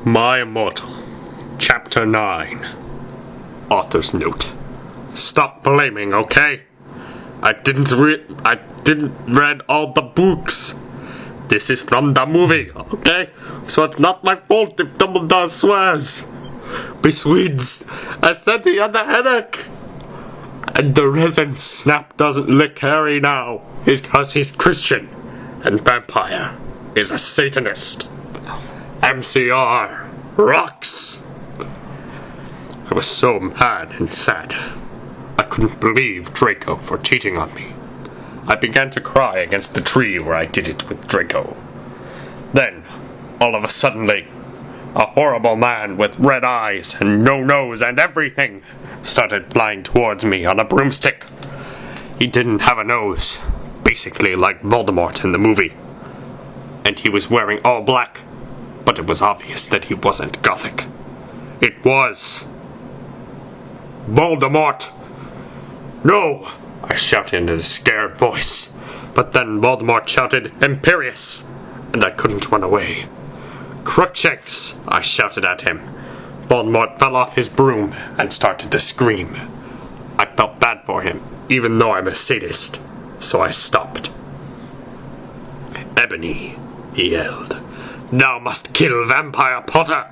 My Immortal, Chapter 9. Author's note. Stop blaming, okay? I didn't read all the books. This is from the movie, okay? So it's not my fault if Dumbledore swears. My Swedes, I said he had a headache. And the reason Snap doesn't lick Harry now is because he's Christian. And Vampire is a Satanist. MCR rocks. I was so mad and sad. I couldn't believe Draco for cheating on me. I began to cry against the tree where I did it with Draco. Then, all of a suddenly, a horrible man with red eyes and no nose and everything started flying towards me on a broomstick. He didn't have a nose, basically like Voldemort in the movie. And he was wearing all black, but it was obvious that he wasn't Gothic. It was Voldemort! No! I shouted in a scared voice, but then Voldemort shouted, Imperious! And I couldn't run away. Crookshanks! I shouted at him. Voldemort fell off his broom and started to scream. I felt bad for him, even though I'm a sadist, so I stopped. Ebony, he yelled. Thou must kill Vampire Potter!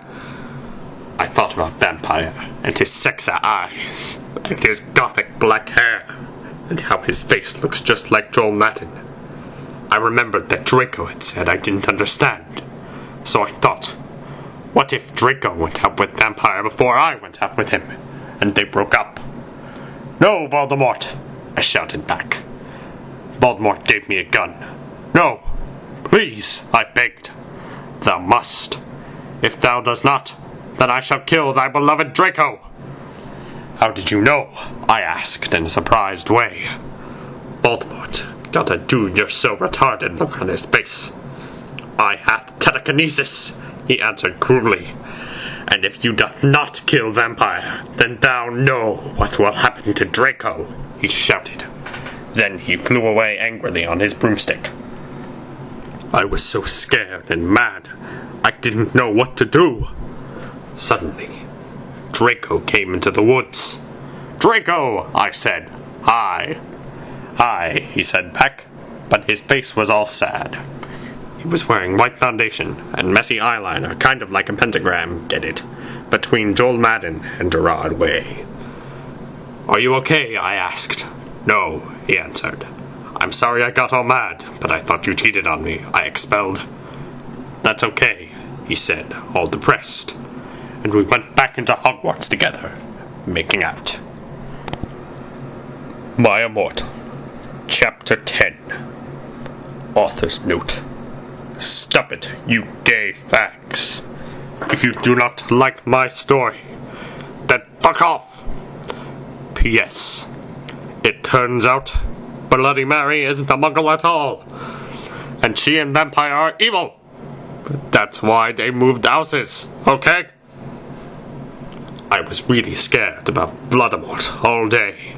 I thought about Vampire, and his sexy eyes, and his gothic black hair, and how his face looks just like Joel Madden. I remembered that Draco had said I didn't understand, so I thought, what if Draco went out with Vampire before I went out with him, and they broke up? No, Voldemort! I shouted back. Voldemort gave me a gun. No! Please, I begged. Thou must. If thou does not, then I shall kill thy beloved Draco. How did you know? I asked in a surprised way. Voldemort got a "you're so retarded" look on his face. I hath telekinesis, he answered cruelly. And if you doth not kill Vampire, then thou know what will happen to Draco, he shouted. Then he flew away angrily on his broomstick. I was so scared and mad, I didn't know what to do. Suddenly, Draco came into the woods. Draco, I said. Hi. Hi, he said back, but his face was all sad. He was wearing white foundation and messy eyeliner, kind of like a pentagram, get it, between Joel Madden and Gerard Way. Are you okay? I asked. No, he answered. I'm sorry I got all mad, but I thought you cheated on me. I expelled. That's okay, he said, all depressed. And we went back into Hogwarts together, making out. My Immortal, Chapter 10. Author's note. Stop it, you gay fags. If you do not like my story, then fuck off. P.S. It turns out Bloody Mary isn't a muggle at all, and she and Vampire are evil. That's why they moved houses, okay? I was really scared about Voldemort all day.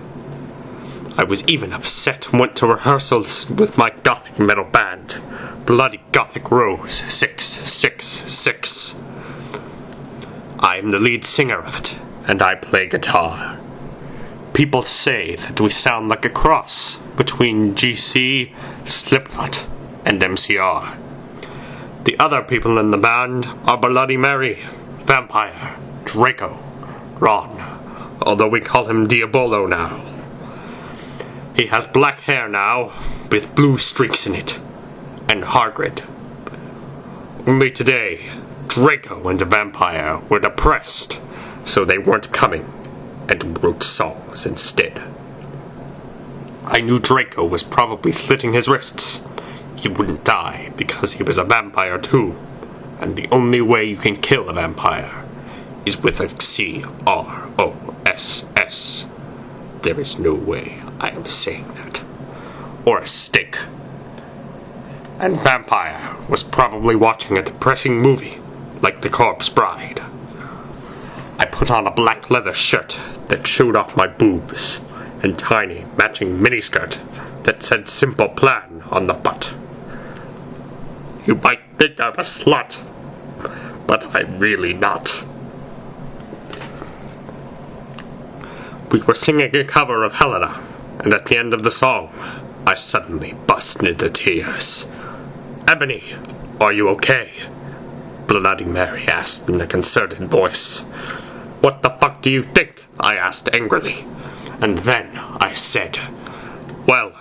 I was even upset and went to rehearsals with my gothic metal band, Bloody Gothic Rose 666. I am the lead singer of it, and I play guitar. People say that we sound like a cross between GC, Slipknot, and MCR. The other people in the band are Bloody Mary, Vampire, Draco, Ron, although we call him Diabolo now. He has black hair now, with blue streaks in it, and Hagrid. Only today, Draco and the Vampire were depressed, so they weren't coming, and wrote songs instead. I knew Draco was probably slitting his wrists. He wouldn't die because he was a vampire too, and the only way you can kill a vampire is with a CROSS. There is no way I am saying that. Or a stick. And Vampire was probably watching a depressing movie, like The Corpse Bride. I put on a black leather shirt that showed off my boobs, and tiny matching miniskirt that said Simple Plan on the butt. You might think I'm a slut, but I'm really not. We were singing a cover of Helena, and at the end of the song, I suddenly burst into tears. "Ebony, are you okay?" Bloody Mary asked in a concerted voice. "What the fuck do you think?" I asked angrily. And then I said, "Well,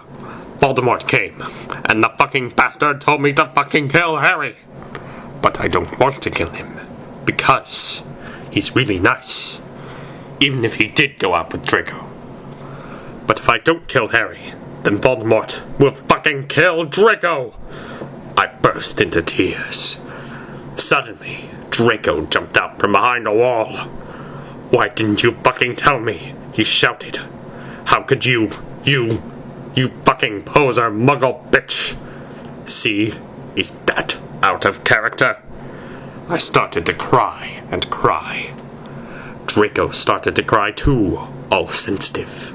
Voldemort came, and the fucking bastard told me to fucking kill Harry. But I don't want to kill him, because he's really nice, even if he did go out with Draco. But if I don't kill Harry, then Voldemort will fucking kill Draco!" I burst into tears. Suddenly, Draco jumped out from behind a wall. "Why didn't you fucking tell me?" he shouted. "How could you fucking poser muggle bitch. See, is that out of character?" I started to cry and cry. Draco started to cry too, all sensitive.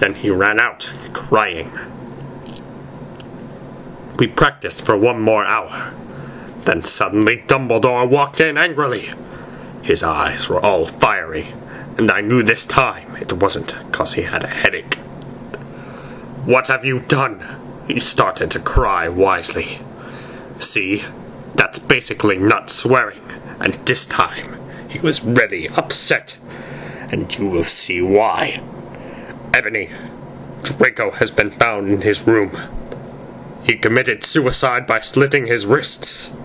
Then he ran out, crying. We practiced for 1 more hour. Then suddenly Dumbledore walked in angrily. His eyes were all fiery, and I knew this time it wasn't 'cause he had a headache. "What have you done?" He started to cry wisely. "See, that's basically not swearing, and this time he was really upset, and you will see why. Ebony, Draco has been found in his room. He committed suicide by slitting his wrists.